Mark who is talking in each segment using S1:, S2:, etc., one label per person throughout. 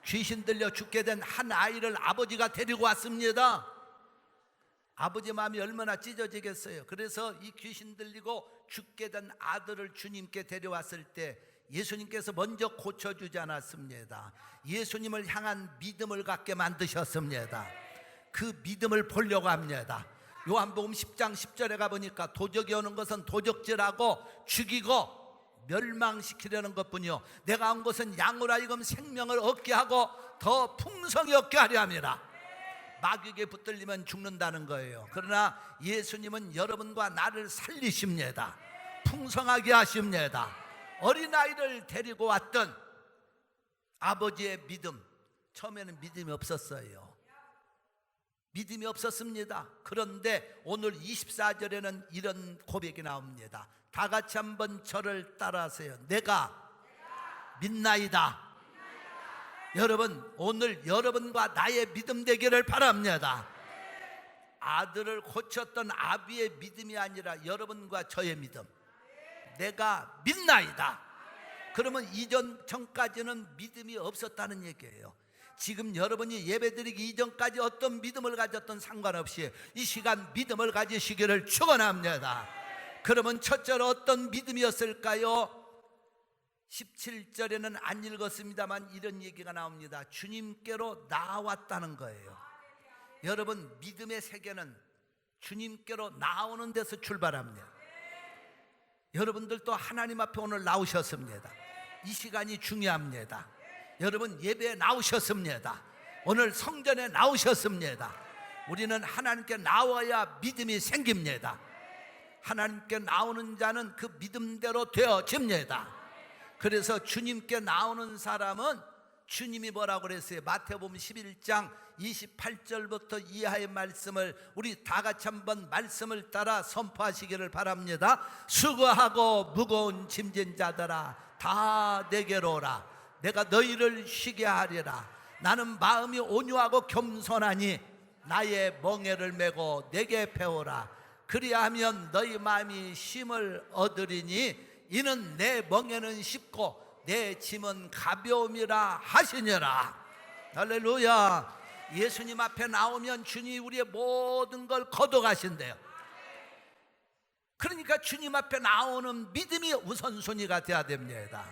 S1: 귀신 들려 죽게 된 한 아이를 아버지가 데리고 왔습니다. 아버지 마음이 얼마나 찢어지겠어요. 그래서 이 귀신 들리고 죽게 된 아들을 주님께 데려왔을 때 예수님께서 먼저 고쳐주지 않았습니다. 예수님을 향한 믿음을 갖게 만드셨습니다. 그 믿음을 보려고 합니다. 요한복음 10장 10절에 가보니까 도적이 오는 것은 도적질하고 죽이고 멸망시키려는 것뿐이요 내가 온 것은 양으로 하여금 생명을 얻게 하고 더 풍성히 얻게 하려 함이라. 마귀에게 붙들리면 죽는다는 거예요. 그러나 예수님은 여러분과 나를 살리십니다. 풍성하게 하십니다. 어린아이를 데리고 왔던 아버지의 믿음, 처음에는 믿음이 없었어요. 믿음이 없었습니다. 그런데 오늘 24절에는 이런 고백이 나옵니다. 다 같이 한번 저를 따라하세요. 내가 믿나이다. 여러분, 오늘 여러분과 나의 믿음 되기를 바랍니다. 아들을 고쳤던 아비의 믿음이 아니라 여러분과 저의 믿음. 내가 믿나이다. 그러면 전까지는 믿음이 없었다는 얘기예요. 지금 여러분이 예배드리기 이전까지 어떤 믿음을 가졌던 상관없이 이 시간 믿음을 가지시기를 축원합니다. 그러면 첫째로 어떤 믿음이었을까요? 17절에는 안 읽었습니다만 이런 얘기가 나옵니다. 주님께로 나왔다는 거예요. 여러분, 믿음의 세계는 주님께로 나오는 데서 출발합니다. 여러분들도 하나님 앞에 오늘 나오셨습니다. 이 시간이 중요합니다. 여러분, 예배에 나오셨습니다. 오늘 성전에 나오셨습니다. 우리는 하나님께 나와야 믿음이 생깁니다. 하나님께 나오는 자는 그 믿음대로 되어집니다. 그래서 주님께 나오는 사람은 주님이 뭐라고 그랬어요? 마태복음 11장 28절부터 이하의 말씀을 우리 다 같이 한번 말씀을 따라 선포하시기를 바랍니다. 수고하고 무거운 짐진 자들아 다 내게로 오라. 내가 너희를 쉬게 하리라. 나는 마음이 온유하고 겸손하니 나의 멍에를 메고 내게 배우라. 그리하면 너희 마음이 쉼을 얻으리니 이는 내 멍에는 쉽고 내 짐은 가벼움이라 하시니라. 할렐루야. 예수님 앞에 나오면 주님이 우리의 모든 걸 걷어가신대요. 그러니까 주님 앞에 나오는 믿음이 우선순위가 돼야 됩니다.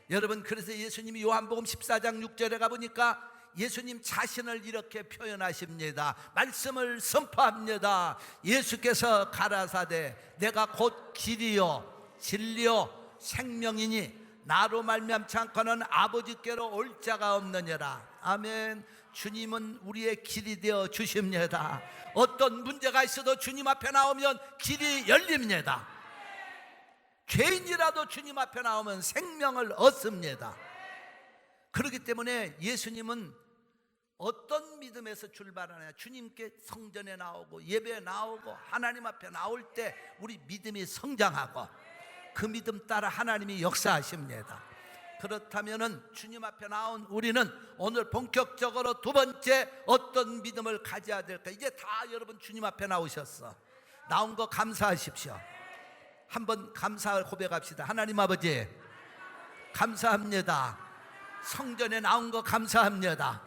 S1: 여러분, 그래서 예수님이 요한복음 14장 6절에 가보니까 예수님 자신을 이렇게 표현하십니다. 말씀을 선포합니다. 예수께서 가라사대 내가 곧 길이요 진리요 생명이니 나로 말미암지 않고는 아버지께로 올 자가 없느니라. 아멘. 주님은 우리의 길이 되어 주십니다. 어떤 문제가 있어도 주님 앞에 나오면 길이 열립니다. 죄인이라도 주님 앞에 나오면 생명을 얻습니다. 그렇기 때문에 예수님은 어떤 믿음에서 출발하냐? 주님께 성전에 나오고 예배에 나오고 하나님 앞에 나올 때 우리 믿음이 성장하고 그 믿음 따라 하나님이 역사하십니다. 그렇다면은 주님 앞에 나온 우리는 오늘 본격적으로 두 번째 어떤 믿음을 가져야 될까? 이제 다 여러분 주님 앞에 나오셨어. 나온 거 감사하십시오. 한번 감사 고백합시다. 하나님 아버지 감사합니다. 성전에 나온 거 감사합니다.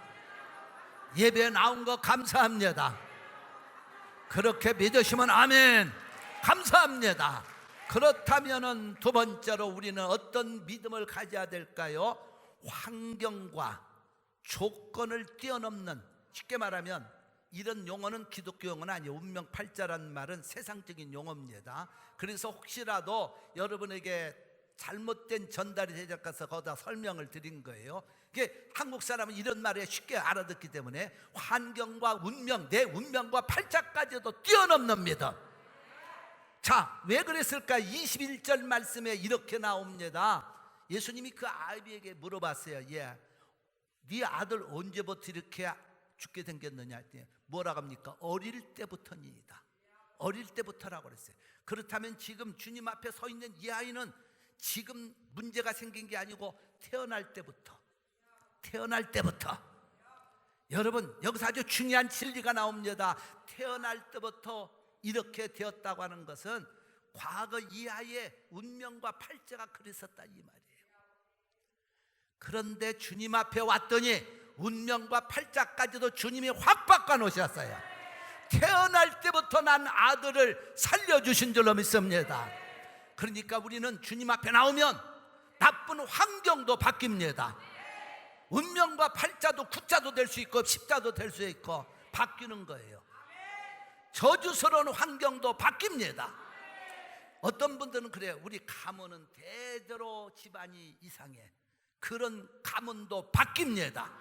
S1: 예배에 나온 거 감사합니다. 그렇게 믿으시면 아멘. 감사합니다. 그렇다면은 두 번째로 우리는 어떤 믿음을 가져야 될까요? 환경과 조건을 뛰어넘는, 쉽게 말하면 이런 용어는 기독교 용어는 아니에요. 운명팔자라는 말은 세상적인 용어입니다. 그래서 혹시라도 여러분에게 잘못된 전달이 되지 않아서 거기다 설명을 드린 거예요. 이게 한국 사람은 이런 말에 쉽게 알아듣기 때문에 환경과 운명, 내 운명과 팔자까지도 뛰어넘는 믿음. 자, 왜 그랬을까? 21절 말씀에 이렇게 나옵니다. 예수님이 그 아비에게 물어봤어요. 네 아들 언제부터 이렇게 죽게 생겼느냐? 뭐라고 합니까? 어릴 때부터니이다. 어릴 때부터라고 그랬어요. 그렇다면 지금 주님 앞에 서 있는 이 아이는 지금 문제가 생긴 게 아니고 태어날 때부터 여러분, 여기서 아주 중요한 진리가 나옵니다. 태어날 때부터 이렇게 되었다고 하는 것은 과거 이 아이의 운명과 팔자가 그랬었다 이 말이에요. 그런데 주님 앞에 왔더니 운명과 팔자까지도 주님이 확 바꿔 놓으셨어요. 태어날 때부터 난 아들을 살려주신 줄로 믿습니다. 그러니까 우리는 주님 앞에 나오면 나쁜 환경도 바뀝니다. 운명과 팔자도 구자도 될 수 있고 십자도 될 수 있고 바뀌는 거예요. 저주스러운 환경도 바뀝니다. 어떤 분들은 그래요. 우리 가문은 대대로 집안이 이상해. 그런 가문도 바뀝니다.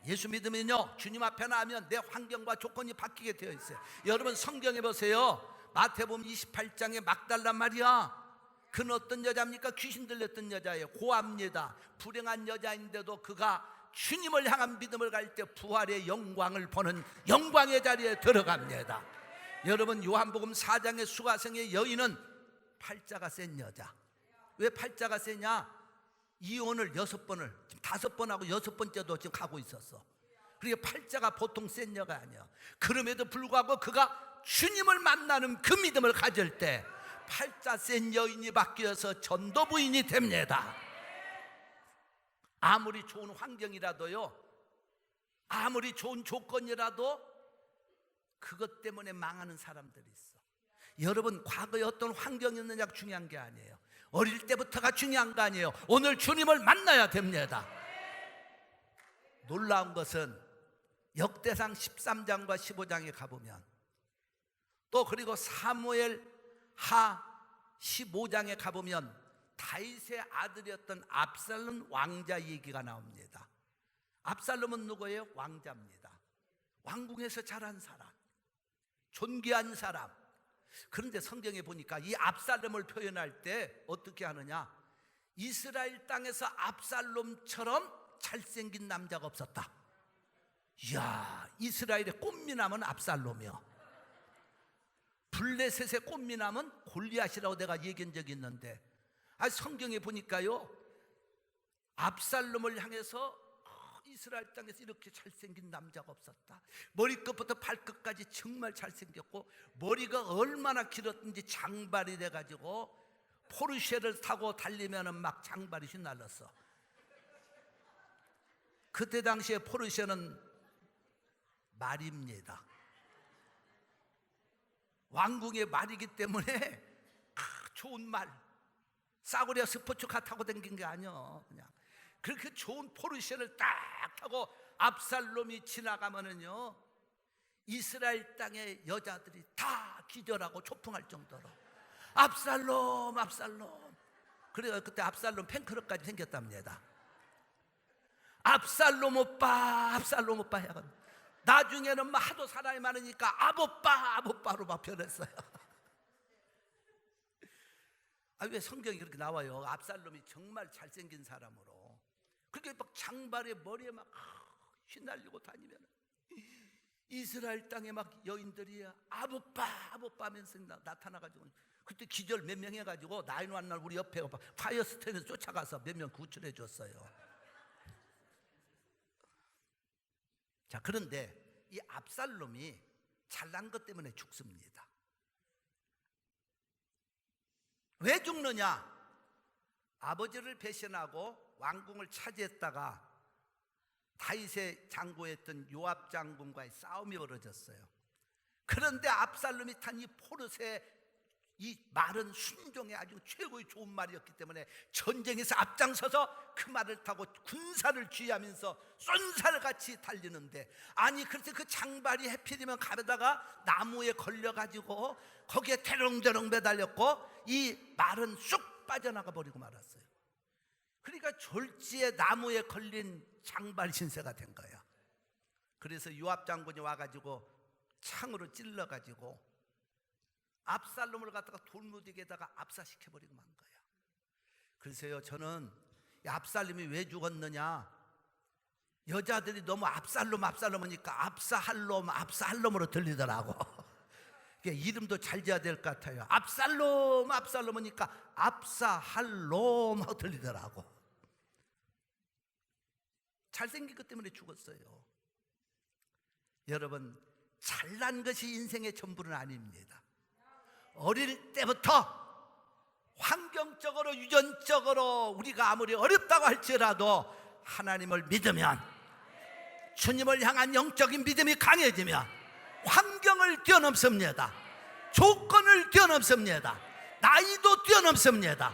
S1: 예수 믿으면요, 주님 앞에 나면 내 환경과 조건이 바뀌게 되어 있어요. 여러분 성경에 보세요. 마태복음 28장에 막달라 마리아, 그는 어떤 여자입니까? 귀신 들렸던 여자예요. 고아입니다. 불행한 여자인데도 그가 주님을 향한 믿음을 갈 때 부활의 영광을 보는 영광의 자리에 들어갑니다. 여러분 요한복음 4장의 수가성의 여인은 팔자가 센 여자. 왜 팔자가 세냐? 이혼을 6번을 지금 5번하고 6번째도 지금 가고 있었어. 그러니까 팔자가 보통 센 여가 아니야. 그럼에도 불구하고 그가 주님을 만나는 그 믿음을 가질 때 팔자 센 여인이 바뀌어서 전도 부인이 됩니다. 아무리 좋은 환경이라도요, 아무리 좋은 조건이라도 그것 때문에 망하는 사람들이 있어. 여러분 과거에 어떤 환경이었느냐가 중요한 게 아니에요. 어릴 때부터가 중요한 거 아니에요. 오늘 주님을 만나야 됩니다. 놀라운 것은 역대상 13장과 15장에 가보면, 또 그리고 사무엘 하 15장에 가보면 다윗의 아들이었던 압살롬 왕자 얘기가 나옵니다. 압살롬은 누구예요? 왕자입니다. 왕궁에서 자란 사람, 존귀한 사람. 그런데 성경에 보니까 이 압살롬을 표현할 때 어떻게 하느냐? 이스라엘 땅에서 압살롬처럼 잘생긴 남자가 없었다. 이야, 이스라엘의 꽃미남은 압살롬이요, 블레셋의 꽃미남은 골리앗이라고 내가 얘기한 적이 있는데, 성경에 보니까요, 압살롬을 향해서 이스라엘 땅에서 이렇게 잘생긴 남자가 없었다. 머리끝부터 발끝까지 정말 잘생겼고, 머리가 얼마나 길었든지 장발이 돼가지고 포르쉐를 타고 달리면은 막 장발이 휘날렸어. 그때 당시에 포르쉐는 말입니다. 왕궁의 말이기 때문에 좋은 말, 싸구려 스포츠카 타고 다닌 게 아니야. 그냥 그렇게 좋은 포르쉐를 딱 타고 압살롬이 지나가면은요, 이스라엘 땅의 여자들이 다 기절하고 초풍할 정도로 압살롬, 압살롬. 그래서 그때 압살롬 팬클럽까지 생겼답니다. 압살롬 오빠, 압살롬 오빠 해가지고 나중에는 막 하도 사람이 많으니까 아보빠, 아보빠로 막 변했어요. 왜 성경이 그렇게 나와요? 압살롬이 정말 잘생긴 사람으로 그렇게 막 장발에 머리에 막 휘날리고 다니면 이스라엘 땅에 막 여인들이 아보빠, 아보빠 하면서 나타나가지고 그때 기절 몇 명 해가지고 911 우리 옆에 파이어 스테이션에서 쫓아가서 몇 명 구출해 줬어요. 자, 그런데 이 압살롬이 잘난 것 때문에 죽습니다. 왜 죽느냐? 아버지를 배신하고 왕궁을 차지했다가 다윗의 장고했던 요압 장군과의 싸움이 벌어졌어요. 그런데 압살롬이 탄 이 포르쉐 이 말은 순종의 아주 최고의 좋은 말이었기 때문에 전쟁에서 앞장서서 그 말을 타고 군사를 쥐하면서 쏜살같이 달리는데, 아니 그래서 그 장발이 해필이면 가다가 나무에 걸려가지고 거기에 대롱대롱 매달렸고 이 말은 쑥 빠져나가 버리고 말았어요. 그러니까 졸지에 나무에 걸린 장발 신세가 된 거야. 그래서 요압 장군이 와가지고 창으로 찔러가지고 압살롬을 갖다가 돌무지개에다가 압사시켜버리고 만 거야. 그래서요, 저는 압살롬이 왜 죽었느냐, 여자들이 너무 압살롬 압살롬 하니까 압사할롬 압사할롬으로 들리더라고. 이름도 잘 지어야 될 것 같아요. 압살롬 압살롬 하니까 압사할롬 하고 들리더라고. 잘생긴 것 때문에 죽었어요. 여러분, 잘난 것이 인생의 전부는 아닙니다. 어릴 때부터 환경적으로 유전적으로 우리가 아무리 어렵다고 할지라도 하나님을 믿으면 주님을 향한 영적인 믿음이 강해지면 환경을 뛰어넘습니다. 조건을 뛰어넘습니다. 나이도 뛰어넘습니다.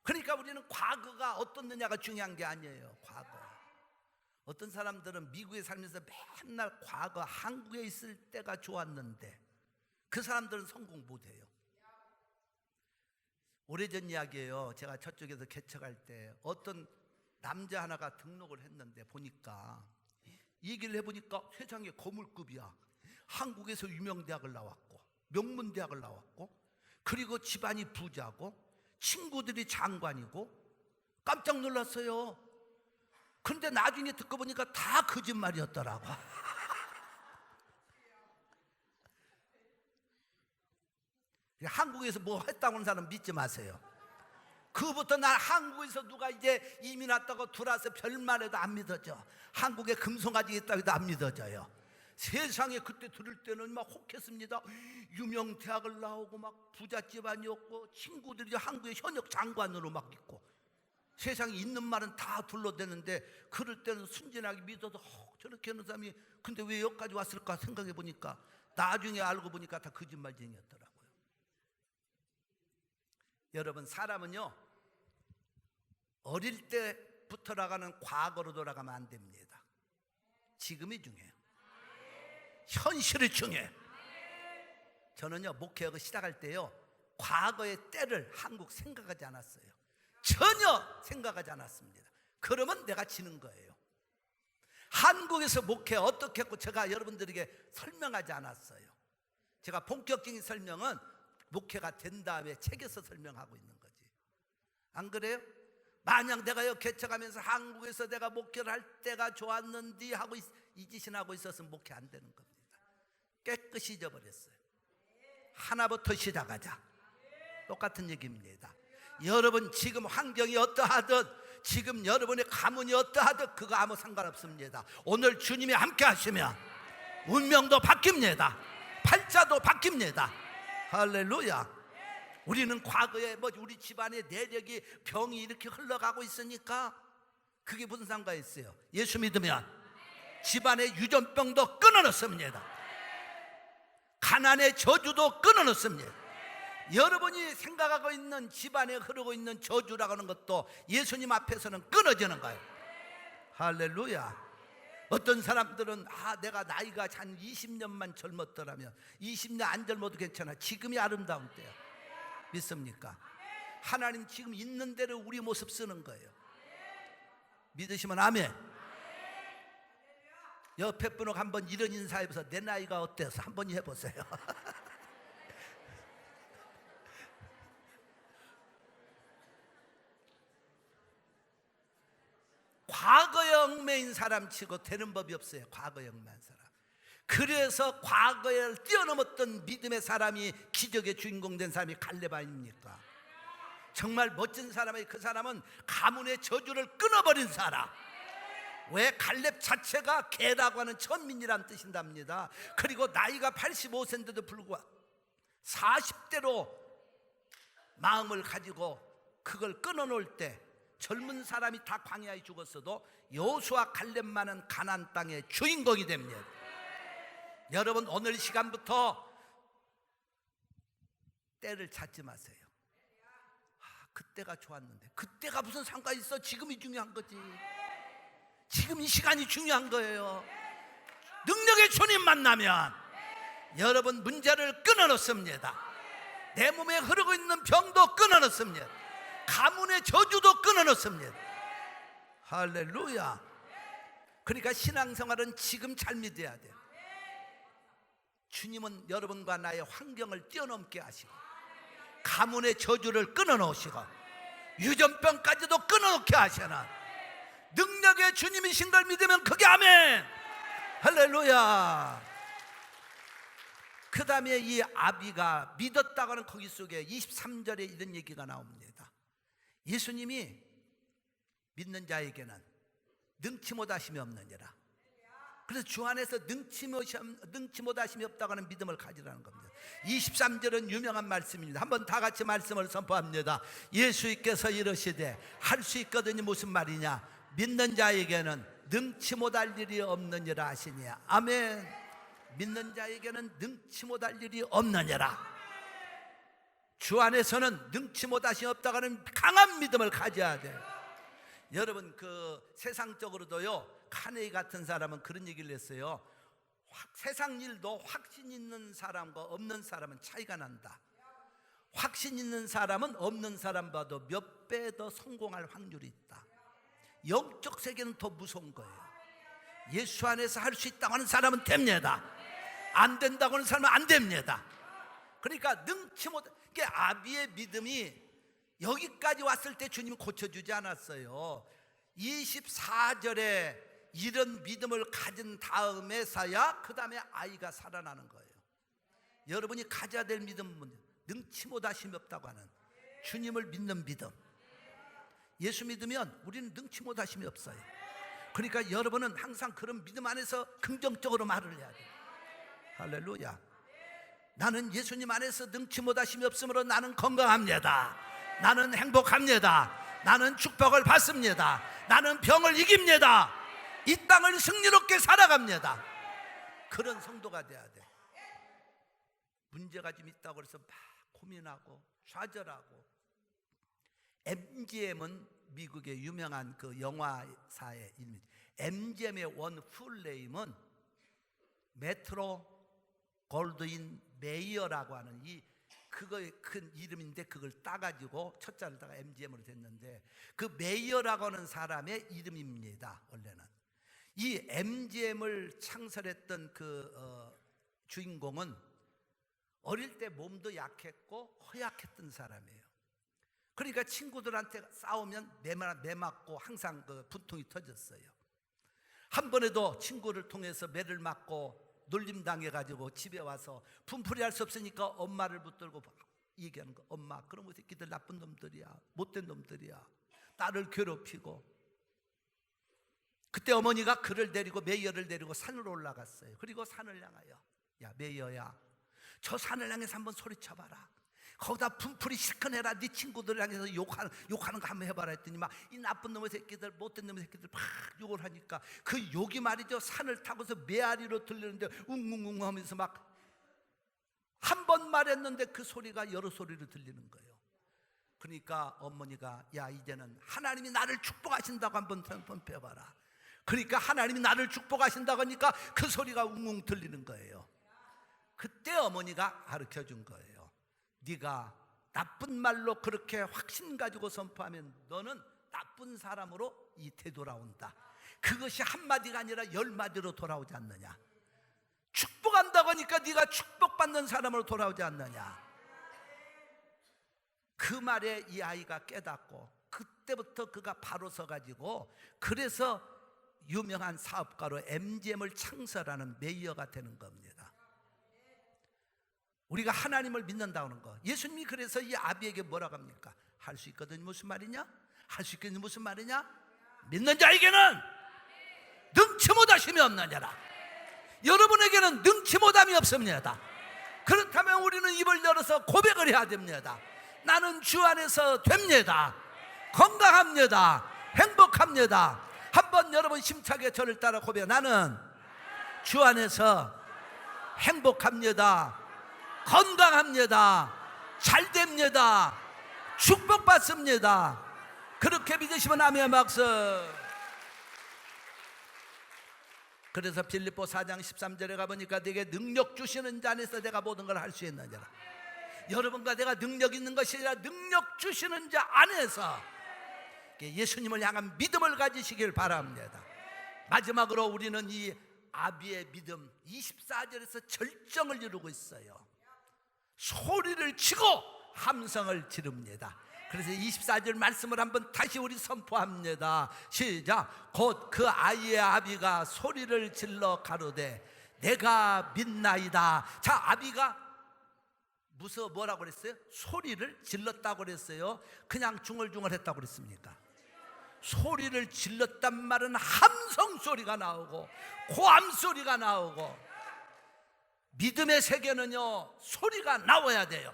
S1: 그러니까 우리는 과거가 어떻느냐가 중요한 게 아니에요. 과거. 어떤 사람들은 미국에 살면서 맨날 과거 한국에 있을 때가 좋았는데 그 사람들은 성공 못해요. 오래전 이야기예요. 제가 저쪽에서 개척할 때 어떤 남자 하나가 등록을 했는데 보니까 얘기를 해보니까 세상에 거물급이야. 한국에서 유명대학을 나왔고 명문대학을 나왔고 그리고 집안이 부자고 친구들이 장관이고 깜짝 놀랐어요. 그런데 나중에 듣고 보니까 다 거짓말이었더라고. 한국에서 뭐 했다고 하는 사람 믿지 마세요. 그부터 난 한국에서 누가 이제 이민 왔다고 들어와서 별말 해도 안 믿어져. 한국에 금송아지 있다고 해도 안 믿어져요. 세상에 그때 들을 때는 막 혹했습니다. 유명 대학을 나오고 막 부자 집안이었고 친구들이 한국의 현역 장관으로 막 있고 세상에 있는 말은 다 둘러대는데 그럴 때는 순진하게 믿어도 저렇게 하는 사람이 근데 왜 여기까지 왔을까 생각해 보니까 나중에 알고 보니까 다 거짓말쟁이였더라고요. 여러분, 사람은요 어릴 때부터 나가는 과거로 돌아가면 안 됩니다. 지금이 중요해요. 현실이 중요해요. 저는요 목회하고 시작할 때요 과거의 때를 한국 생각하지 않았어요. 전혀 생각하지 않았습니다. 그러면 내가 지는 거예요. 한국에서 목회 어떻게 했고 제가 여러분들에게 설명하지 않았어요. 제가 본격적인 설명은 목회가 된 다음에 책에서 설명하고 있는 거지. 안 그래요? 만약 내가 여기 개척하면서 한국에서 내가 목회를 할 때가 좋았는데 하고 이 짓을 하고 있었으면 목회 안 되는 겁니다. 깨끗이 잊어버렸어요. 하나부터 시작하자. 똑같은 얘기입니다. 여러분 지금 환경이 어떠하든 지금 여러분의 가문이 어떠하든 그거 아무 상관없습니다. 오늘 주님이 함께 하시면 운명도 바뀝니다. 팔자도 바뀝니다. 할렐루야. 우리는 과거에 우리 집안의 내력이 병이 이렇게 흘러가고 있으니까 그게 무슨 상관이 있어요? 예수 믿으면 집안의 유전병도 끊어놓습니다. 가난의 저주도 끊어놓습니다. 여러분이 생각하고 있는 집안에 흐르고 있는 저주라고 하는 것도 예수님 앞에서는 끊어지는 거예요. 할렐루야. 어떤 사람들은 내가 나이가 한 20년만 젊었더라면 20년 안 젊어도 괜찮아. 지금이 아름다운 때야. 믿습니까? 하나님 지금 있는 대로 우리 모습 쓰는 거예요. 믿으시면 아멘. 옆에 분하고 한번 이런 인사해보세요. 내 나이가 어때서 한번 해보세요. 과거에 얽매인 사람 치고 되는 법이 없어요. 과거에 얽매인 사람. 그래서 과거에 뛰어넘었던 믿음의 사람이 기적의 주인공 된 사람이 갈렙 아닙니까? 정말 멋진 사람이 그 사람은 가문의 저주를 끊어버린 사람. 왜? 갈렙 자체가 개라고 하는 천민이란 뜻인답니다. 그리고 나이가 85세인데도 불구하고 40대로 마음을 가지고 그걸 끊어놓을 때 젊은 사람이 다 광야에 죽었어도 여호수아 갈렙만은 가나안 땅의 주인공이 됩니다. 여러분 오늘 시간부터 때를 찾지 마세요. 그때가 좋았는데 그때가 무슨 상관이 있어? 지금이 중요한 거지. 지금 이 시간이 중요한 거예요. 능력의 주님 만나면 여러분 문제를 끊어놓습니다. 내 몸에 흐르고 있는 병도 끊어놓습니다. 가문의 저주도 끊어놓습니다. 할렐루야. 그러니까 신앙생활은 지금 잘 믿어야 돼요. 주님은 여러분과 나의 환경을 뛰어넘게 하시고 가문의 저주를 끊어놓으시고 유전병까지도 끊어놓게 하시는 능력의 주님이신 걸 믿으면 그게 아멘. 할렐루야. 그 다음에 이 아비가 믿었다고 하는 거기 속에 23절에 이런 얘기가 나옵니다. 예수님이 믿는 자에게는 능치 못하심이 없느니라. 그래서 주 안에서 능치 못하심이 없다고 하는 믿음을 가지라는 겁니다. 23절은 유명한 말씀입니다. 한번 다 같이 말씀을 선포합니다. 예수께서 이르시되 할 수 있거든요. 무슨 말이냐? 믿는 자에게는 능치 못할 일이 없느니라 하시니라. 아멘. 믿는 자에게는 능치 못할 일이 없느니라. 주 안에서는 능치 못하시 없다고 하는 강한 믿음을 가져야 돼요. 여러분, 그 세상적으로도요, 카네이 같은 사람은 그런 얘기를 했어요. 세상 일도 확신 있는 사람과 없는 사람은 차이가 난다. 확신 있는 사람은 없는 사람보다 몇 배 더 성공할 확률이 있다. 영적 세계는 더 무서운 거예요. 예수 안에서 할 수 있다고 하는 사람은 됩니다. 안 된다고 하는 사람은 안 됩니다. 그러니까 능치 못, 이게 아비의 믿음이 여기까지 왔을 때 주님이 고쳐주지 않았어요. 24절에 이런 믿음을 가진 다음에서야 그 다음에 아이가 살아나는 거예요. 여러분이 가져야 될 믿음은 능치 못하심이 없다고 하는 주님을 믿는 믿음. 예수 믿으면 우리는 능치 못하심이 없어요. 그러니까 여러분은 항상 그런 믿음 안에서 긍정적으로 말을 해야 돼요. 할렐루야. 나는 예수님 안에서 능치 못하심이 없으므로 나는 건강합니다. 나는 행복합니다. 나는 축복을 받습니다. 나는 병을 이깁니다. 이 땅을 승리롭게 살아갑니다. 그런 성도가 돼야 돼. 문제가 좀 있다고 해서 막 고민하고 좌절하고. MGM은 미국의 유명한 그 영화사의 이름이죠. MGM의 원 풀네임은 메트로 골드윈 메이어라고 하는 그거의 큰 이름인데, 그걸 따가지고 첫 자를 따가 MGM으로 됐는데, 그 메이어라고 하는 사람의 이름입니다. 원래는 이 MGM을 창설했던 주인공은 어릴 때 몸도 약했고 허약했던 사람이에요. 그러니까 친구들한테 싸우면 매 맞고 항상 그 분통이 터졌어요. 한 번에도 친구를 통해서 매를 맞고 놀림당해가지고 집에 와서 분풀이 할 수 없으니까 엄마를 붙들고 얘기하는 거. 엄마, 그런 거 새끼들 나쁜 놈들이야. 못된 놈들이야. 나를 괴롭히고. 그때 어머니가 그를 데리고, 메이어를 데리고 산으로 올라갔어요. 그리고 산을 향하여, 야 메이어야, 저 산을 향해서 한번 소리쳐봐라. 거기다 분풀이 실컷 해라. 네 친구들을 향해서 욕하는 거 한번 해봐라 했더니 막 이 나쁜 놈의 새끼들, 못된 놈의 새끼들 막 욕을 하니까 그 욕이 말이죠, 산을 타고서 메아리로 들리는데 웅웅웅 하면서 막 한 번 말했는데 그 소리가 여러 소리로 들리는 거예요. 그러니까 어머니가, 야 이제는 하나님이 나를 축복하신다고 한번 해봐라. 그러니까 하나님이 나를 축복하신다고 하니까 그 소리가 웅웅 들리는 거예요. 그때 어머니가 가르쳐 준 거예요. 네가 나쁜 말로 그렇게 확신 가지고 선포하면 너는 나쁜 사람으로 되돌아온다. 그것이 한마디가 아니라 10마디로 돌아오지 않느냐. 축복한다고 하니까 네가 축복받는 사람으로 돌아오지 않느냐. 그 말에 이 아이가 깨닫고 그때부터 그가 바로 서가지고, 그래서 유명한 사업가로 MGM을 창설하는 메이어가 되는 겁니다. 우리가 하나님을 믿는다는 거. 예수님이 그래서 이 아비에게 뭐라고 합니까? 할 수 있거든. 무슨 말이냐? 할 수 있거든. 무슨 말이냐? 믿는 자에게는 능치 못하심이 없느냐라. 여러분에게는 능치 못함이 없습니다. 그렇다면 우리는 입을 열어서 고백을 해야 됩니다. 나는 주 안에서 됩니다. 건강합니다. 행복합니다. 한번 여러분 심차게 저를 따라 고백해. 나는 주 안에서 행복합니다. 건강합니다. 잘 됩니다. 축복받습니다. 그렇게 믿으시면 아멘 박수. 그래서 빌립보 4장 13절에 가보니까 내게 능력 주시는 자 안에서 내가 모든 걸 할 수 있느니라. 여러분과 내가 능력 있는 것이 아니라 능력 주시는 자 안에서 예수님을 향한 믿음을 가지시길 바랍니다. 마지막으로 우리는 이 아비의 믿음 24절에서 절정을 이루고 있어요. 소리를 치고 함성을 지릅니다. 그래서 24절 말씀을 한번 다시 우리 선포합니다. 시작. 곧 그 아이의 아비가 소리를 질러 가로되 내가 믿나이다. 자, 아비가 뭐라고 그랬어요? 소리를 질렀다고 그랬어요? 그냥 중얼중얼 했다고 그랬습니까? 소리를 질렀단 말은 함성 소리가 나오고 고함 소리가 나오고, 믿음의 세계는요 소리가 나와야 돼요.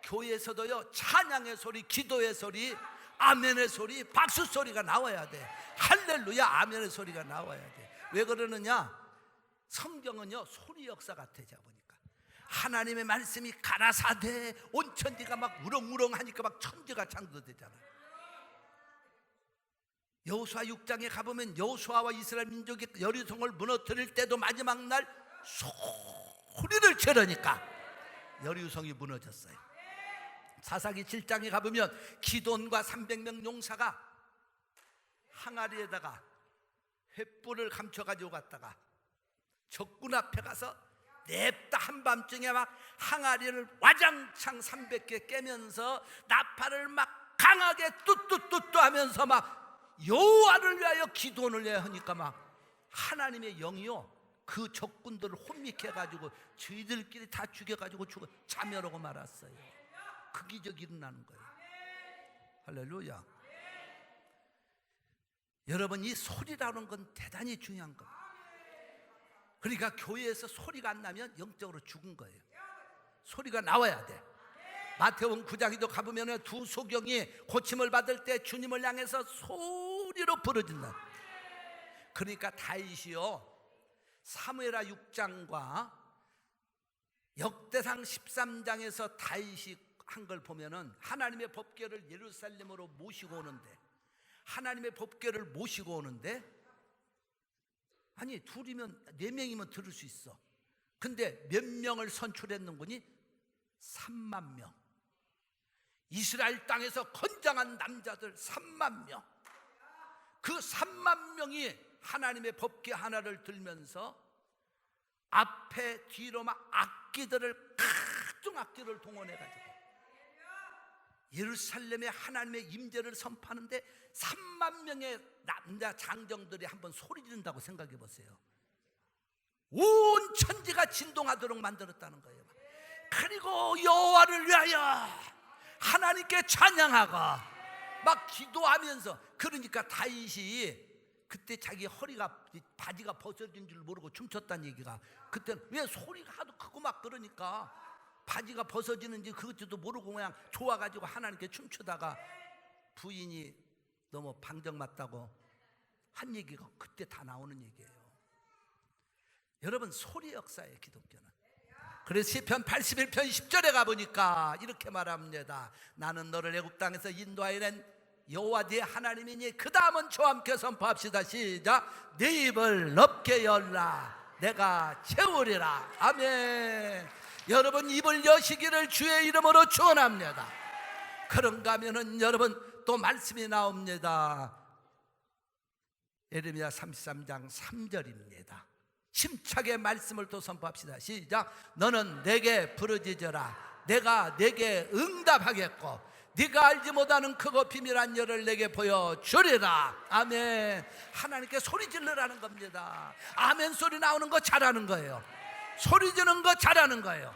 S1: 교회에서도요 찬양의 소리, 기도의 소리, 아멘의 소리, 박수 소리가 나와야 돼. 할렐루야, 아멘의 소리가 나와야 돼. 왜 그러느냐? 성경은요 소리 역사 같아져 보니까 하나님의 말씀이 가라사대 온 천지가 막 우렁우렁 하니까 막 천지가 창조되잖아요. 여호수아 6장에 가보면 여호수아와 이스라엘 민족이 여리송을 무너뜨릴 때도 마지막 날 소리를 지르니까 여리송이 무너졌어요. 사사기 7장에 가보면 기돈과 300명 용사가 항아리에다가 횃불을 감춰가지고 갔다가 적군 앞에 가서 냅다 한밤중에 막 항아리를 와장창 300개 깨면서 나팔을 막 강하게 뚜뚜뚜뚜 하면서 막 여호와를 위하여 기도를 해야 하니까 막 하나님의 영이요 그 적군들을 혼미해가지고 저희들끼리 다 죽여가지고 자멸하고 말았어요. 그 기적이 일어나는 거예요. 할렐루야. 여러분, 이 소리라는 건 대단히 중요한 겁니다. 그러니까 교회에서 소리가 안 나면 영적으로 죽은 거예요. 소리가 나와야 돼. 마태복음 9장에도 가보면 두 소경이 고침을 받을 때 주님을 향해서 소리로 부르진다. 그러니까 다윗이요 사무엘하 6장과 역대상 13장에서 다윗이 한 걸 보면은 하나님의 법궤를 예루살렘으로 모시고 오는데, 하나님의 법궤를 모시고 오는데, 아니 둘이면 4명이면 들을 수 있어. 근데 몇 명을 선출했는거니? 3만 명. 이스라엘 땅에서 건장한 남자들 3만 명. 그 3만 명이 하나님의 법궤 하나를 들면서 앞에 뒤로 막 악기들을, 각종 악기를 동원해가지고 예루살렘에 하나님의 임재를 선포하는데 3만 명의 남자 장정들이 한번 소리 지른다고 생각해 보세요. 온 천지가 진동하도록 만들었다는 거예요. 그리고 여호와를 위하여 하나님께 찬양하고 막 기도하면서, 그러니까 다윗이 그때 자기 허리가 바지가 벗어진 줄 모르고 춤췄다는 얘기가, 그때는 왜 소리가 하도 크고 막 그러니까 바지가 벗어지는지 그것도 모르고 그냥 좋아가지고 하나님께 춤추다가 부인이 너무 방정 맞다고 한 얘기가 그때 다 나오는 얘기예요. 여러분, 소리 역사예요, 기독교는. 그래서 시편 81편 10절에 가보니까 이렇게 말합니다. 나는 너를 애굽 땅에서 인도하여 낸 여호와 네 하나님이니 그 다음은 저와 함께 선포합시다. 시작. 네 입을 넓게 열라, 내가 채우리라. 아멘. 여러분, 입을 여시기를 주의 이름으로 축원합니다. 그런가 하면은 여러분 또 말씀이 나옵니다. 예레미야 33장 3절입니다. 힘차게 말씀을 또 선포합시다. 시작. 너는 내게 부르짖어라, 내가 내게 응답하겠고 네가 알지 못하는 크고 비밀한 일을 내게 보여주리라. 아멘. 하나님께 소리 질러라는 겁니다. 아멘 소리 나오는 거 잘하는 거예요. 소리 지르는 거 잘하는 거예요.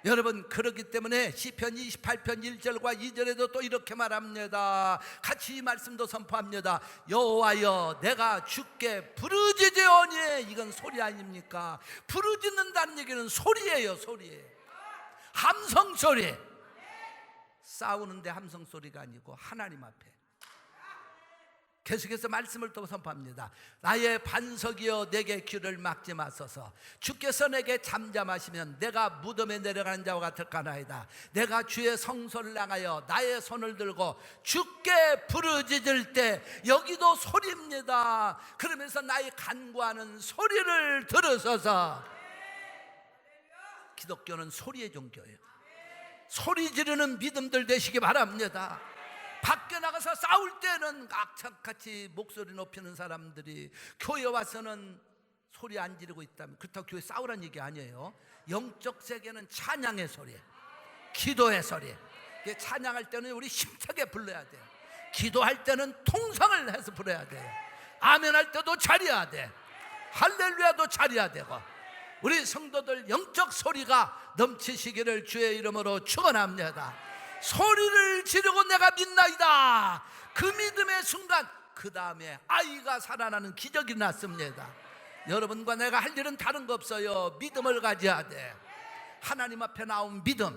S1: 여러분, 그렇기 때문에 시편 28편 1절과 2절에도 또 이렇게 말합니다. 같이 이 말씀도 선포합니다. 여호와여 내가 주께 부르짖으오니. 이건 소리 아닙니까? 부르짖는다는 얘기는 소리예요. 소리예요. 함성 소리. 싸우는데 함성 소리가 아니고 하나님 앞에. 계속해서 말씀을 또 선포합니다. 나의 반석이여 내게 귀를 막지 마소서. 주께서 내게 잠잠하시면 내가 무덤에 내려가는 자와 같을까나이다. 내가 주의 성소를 향하여 나의 손을 들고 주께 부르짖을 때, 여기도 소리입니다. 그러면서 나의 간구하는 소리를 들으소서. 기독교는 소리의 종교예요. 소리 지르는 믿음들 되시기 바랍니다. 밖에 나가서 싸울 때는 악착같이 목소리 높이는 사람들이 교회 와서는 소리 안 지르고 있다면, 그렇다고 교회 싸우란 얘기 아니에요. 영적 세계는 찬양의 소리, 기도의 소리. 찬양할 때는 우리 힘차게 불러야 돼요. 기도할 때는 통성을 해서 불러야 돼요. 아멘 할 때도 잘해야 돼. 할렐루야도 잘해야 되고. 우리 성도들 영적 소리가 넘치시기를 주의 이름으로 축원합니다. 소리를 지르고 내가 믿나이다. 그 믿음의 순간, 그 다음에 아이가 살아나는 기적이 났습니다. 여러분과 내가 할 일은 다른 거 없어요. 믿음을 가져야 돼. 하나님 앞에 나온 믿음,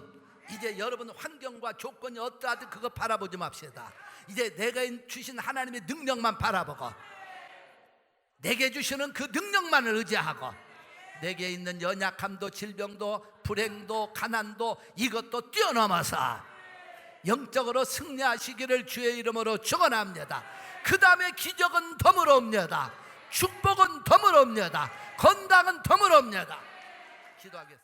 S1: 이제 여러분 환경과 조건이 어떠하든 그거 바라보지 맙시다. 이제 내가 주신 하나님의 능력만 바라보고, 내게 주시는 그 능력만을 의지하고, 내게 있는 연약함도 질병도 불행도 가난도 이것도 뛰어넘어서 영적으로 승리하시기를 주의 이름으로 축원합니다. 그 다음에 기적은 더물옵니다. 축복은 더물옵니다. 건강은 더물옵니다. 기도하겠습니다.